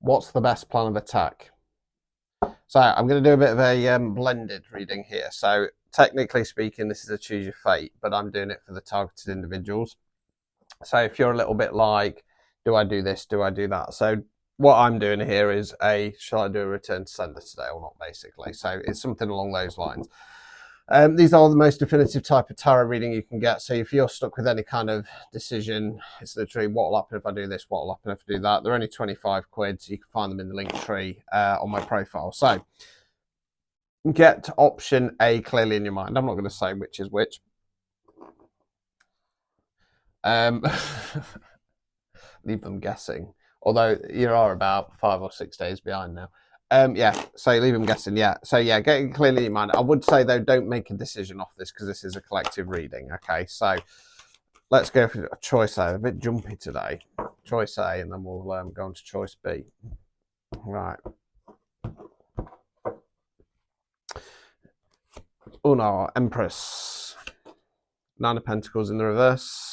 What's the best plan of attack? So I'm going to do a bit of a blended reading here. So technically speaking, this is a choose your fate, but I'm doing it for the targeted individuals. So if you're a little bit like, do I do this? Do I do that? So what I'm doing here is shall I do a return to sender today or not, basically? So it's something along those lines. These are the most definitive type of tarot reading you can get. So if you're stuck with any kind of decision, it's literally what will happen if I do this, what will happen if I do that. They're only 25 quid, so you can find them in the link tree on my profile. So get option A clearly in your mind. I'm not going to say which is which. Leave them guessing. Although you are about 5 or 6 days behind now. Yeah, so leave them guessing. Yeah, so yeah, get it clearly in your mind. I would say though, don't make a decision off this because this is a collective reading. Okay, so let's go for choice A. A bit jumpy today. Choice A, and then we'll go on to choice B. Right. Uno, Empress. Nine of Pentacles in the reverse.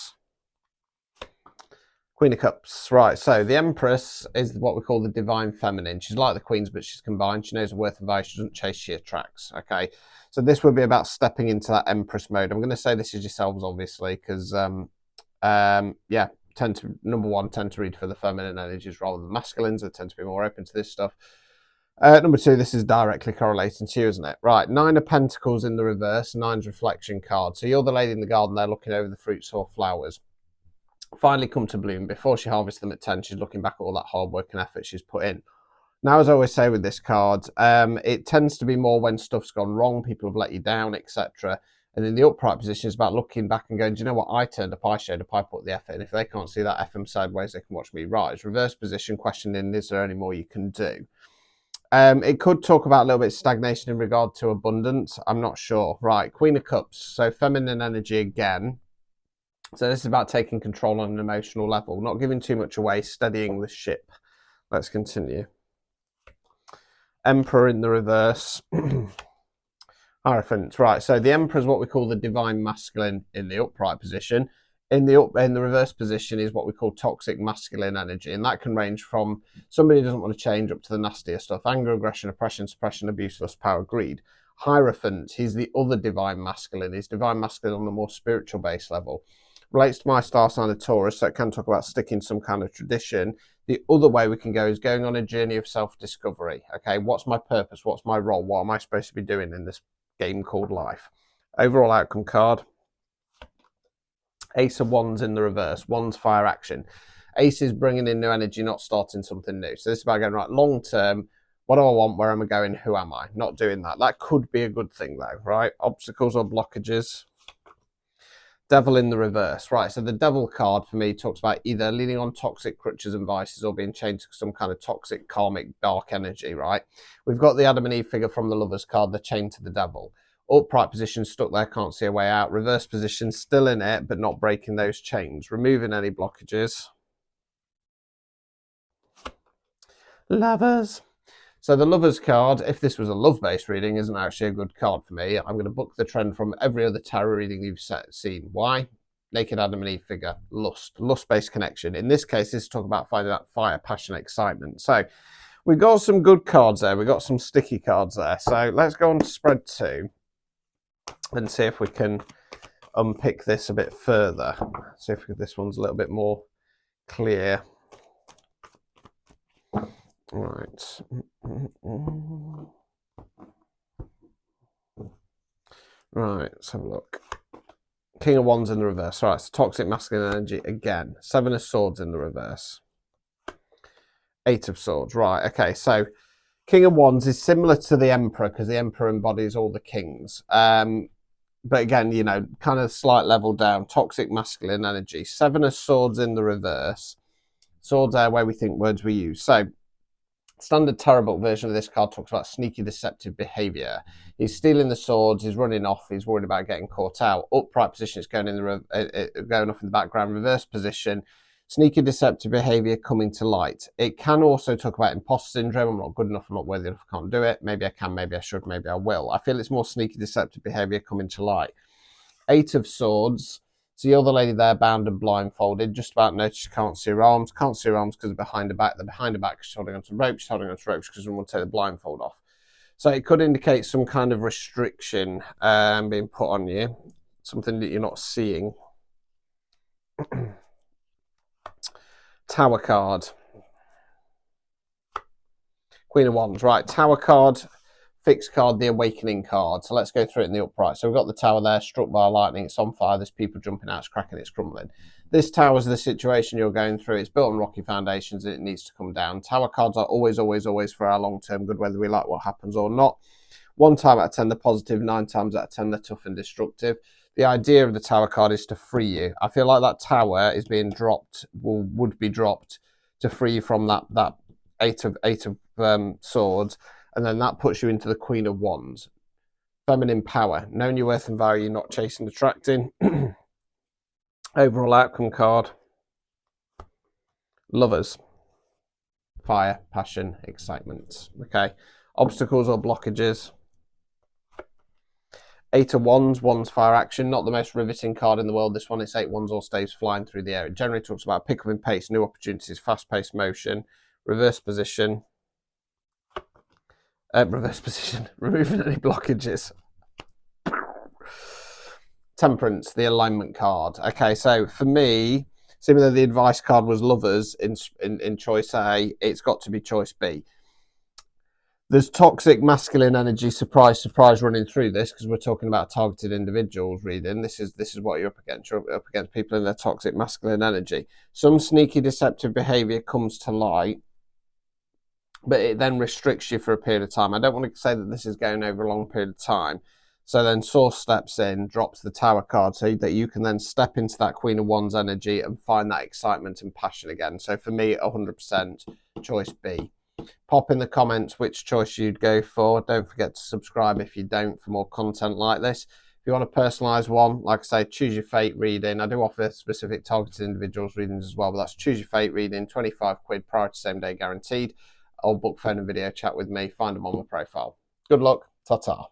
Queen of Cups. Right, so the Empress is what we call the divine feminine. She's like the Queens, but she's combined. She knows her worth and value. She doesn't chase, she attracts. Okay, so this would be about stepping into that Empress mode. I'm going to say this is yourselves, obviously, because, yeah, number one, tend to read for the feminine energies rather than masculines. They tend to be more open to this stuff. Number two, this is directly correlating to you, isn't it? Right, Nine of Pentacles in the reverse, Nine's reflection card. So you're the lady in the garden there looking over the fruits or flowers. Finally come to bloom. Before she harvests them at 10, she's looking back at all that hard work and effort she's put in. Now, as I always say with this card, it tends to be more when stuff's gone wrong, people have let you down, etc. And in the upright position is about looking back and going, do you know what? I turned up, I showed up, I put the effort in. If they can't see that effort sideways, they can watch me rise. Reverse position, questioning, is there any more you can do? It could talk about a little bit of stagnation in regard to abundance. I'm not sure. Right, Queen of Cups. So feminine energy again. So this is about taking control on an emotional level, not giving too much away, steadying the ship. Let's continue. Emperor in the reverse. Hierophant. Right, so the Emperor is what we call the divine masculine in the upright position. In the reverse position is what we call toxic masculine energy, and that can range from somebody who doesn't want to change up to the nastier stuff: anger, aggression, oppression, suppression, abuse, lust, power, greed. Hierophant, he's the other divine masculine. He's divine masculine on a more spiritual base level. Relates to my star sign of Taurus, so it can talk about sticking some kind of tradition. The other way we can go is going on a journey of self-discovery. Okay, what's my purpose? What's my role? What am I supposed to be doing in this game called life? Overall outcome card. Ace of Wands in the reverse. Wands, fire, action. Ace is bringing in new energy, not starting something new. So this is about going, right, long term, what do I want? Where am I going? Who am I? Not doing that. That could be a good thing though, right? Obstacles or blockages. Devil in the reverse. Right, so the Devil card for me talks about either leaning on toxic crutches and vices or being chained to some kind of toxic, karmic, dark energy, right? We've got the Adam and Eve figure from the Lovers card, the chain to the devil. Upright position, stuck there, can't see a way out. Reverse position, still in it, but not breaking those chains. Removing any blockages. Lovers. So the Lovers card, if this was a love-based reading, isn't actually a good card for me. I'm going to book the trend from every other tarot reading you've seen. Why? Naked Adam and Eve figure, lust, lust-based connection. In this case, this is talk about finding that fire, passion, excitement. So we've got some good cards there. We've got some sticky cards there. So let's go on to spread 2 and see if we can unpick this a bit further. See if this one's a little bit more clear. Right. Right, let's have a look. King of Wands in the reverse. Right, so toxic masculine energy again. Seven of Swords in the reverse. Eight of Swords. Right, okay, so King of Wands is similar to the Emperor because the Emperor embodies all the kings. But again, you know, kind of slight level down. Toxic masculine energy. Seven of Swords in the reverse. Swords are where we think words we use. So standard tarot book version of this card talks about sneaky, deceptive behaviour. He's stealing the swords. He's running off. He's worried about getting caught out. Upright position is going going off in the background. Reverse position, sneaky, deceptive behaviour coming to light. It can also talk about imposter syndrome. I'm not good enough. I'm not worthy enough. I can't do it. Maybe I can. Maybe I should. Maybe I will. I feel it's more sneaky, deceptive behaviour coming to light. Eight of Swords So you're the lady there, bound and blindfolded. Just about notice you can't see her arms. Can't see her arms because they're behind her back. They're behind her back because she's holding onto ropes. She's holding onto ropes because someone will take the blindfold off. So it could indicate some kind of restriction being put on you, something that you're not seeing. Tower card. Queen of Wands. Right, Tower card, fixed card, the Awakening card. So let's go through it in the upright. So we've got the tower there, struck by lightning. It's on fire. There's people jumping out. It's cracking. It's crumbling. This tower is the situation you're going through. It's built on rocky foundations and it needs to come down. Tower cards are always, always, always for our long-term good, whether we like what happens or not. 1 time out of 10, they're positive. 9 times out of 10, they're tough and destructive. The idea of the tower card is to free you. I feel like that tower is being dropped, would be dropped to free you from that eight of swords, and then that puts you into the Queen of Wands. Feminine power, knowing your worth and value, not chasing, attracting. Overall outcome card. Lovers. Fire, passion, excitement. Okay. Obstacles or blockages. 8 of Wands, Wands fire action, not the most riveting card in the world. This one, it's 8 Wands or staves flying through the air. It generally talks about pick up in pace, new opportunities, fast-paced motion, reverse position, removing any blockages. Temperance, the alignment card. Okay, so for me, similar to the advice card was lovers in choice A, it's got to be choice B. There's toxic masculine energy, surprise, surprise, running through this because we're talking about targeted individuals reading. This is what you're up against. You're up against people in their toxic masculine energy. Some sneaky deceptive behavior comes to light, but it then restricts you for a period of time. I don't want to say that this is going over a long period of time. So then Source steps in, drops the Tower card so that you can then step into that Queen of Wands energy and find that excitement and passion again. So for me, 100% choice B. Pop in the comments which choice you'd go for. Don't forget to subscribe if you don't for more content like this. If you want a personalised one, like I say, choose your fate reading. I do offer specific targeted individuals readings as well, but that's choose your fate reading, 25 quid, prior to same day guaranteed. Or book, phone and video chat with me. Find them on my profile. Good luck. Ta-ta.